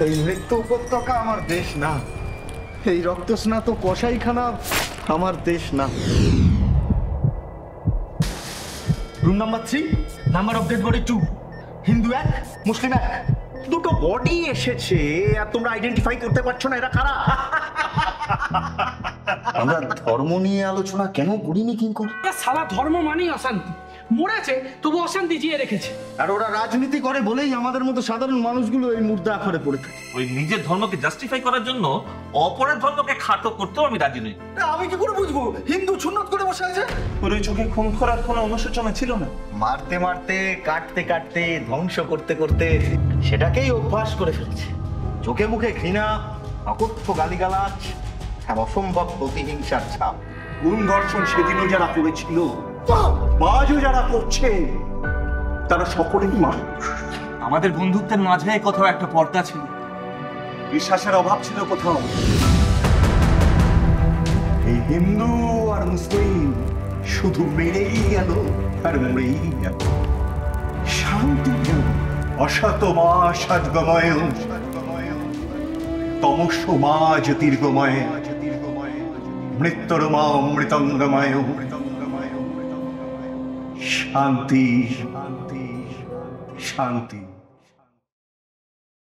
এই মৃত্যু উপত্যকা আমার দেশ না, এই রক্তস্নাত কসাইখানা আমার দেশ না। Room number 3, number of dead body 2, Hindu 1, মুসলিম 1। দুটো বডি এসেছে আর তোমরা আইডেন্টিফাই করতে পারছো না এরা কারা? আমরা ধর্ম নিয়ে আলোচনা কেন করিনি কিঙ্কর? সারা ধর্ম মানেই অশান্তি, মরেছে তবু অশান্তি জিয়ে রেখেছে। আর ওরা রাজনীতি করে বলেই আমাদের মতো সাধারণ মানুষগুলো এই মুর্দা আখড়ে পড়ে থাকে। ওই নিজের ধর্মকে জাস্টিফাই করার জন্য অপরের ধর্মকে খাটো করতেও আমি রাজি নই। আমি কি করে বুঝবো হিন্দু সুন্নত করে বসে আছে? ওর ওই চোখে খুন করার কোনো অনুশোচনা ছিল না। মারতে মারতে, কাটতে কাটতে, ধ্বংস করতে করতে সেটাকেই অভ্যাস করে ফেলেছে। চোখে মুখে ঘৃণা, অকথ্য গালিগালাজ আর অসম্ভব প্রতিহিংসার ছাপ। গুণ ধর্ষণ সেদিনও যারা করেছিল, আজও যারা করছে, তারা সকলেই মানুষ। আমাদের বন্ধুত্বের মাঝে কোথাও একটা পর্দা ছিল, বিশ্বাসের অভাব ছিল কোথাও। এই হিন্দু আর মুসলিম শুধু মেরেই গেল আর মরেই গেল। শান্তি কেন? অসত মা সদ্গময়, তমস মা জ্যোতির্গময়, মৃত্যুর মা অমৃতঙ্গময়। শান্তি, শান্তি, শান্তি।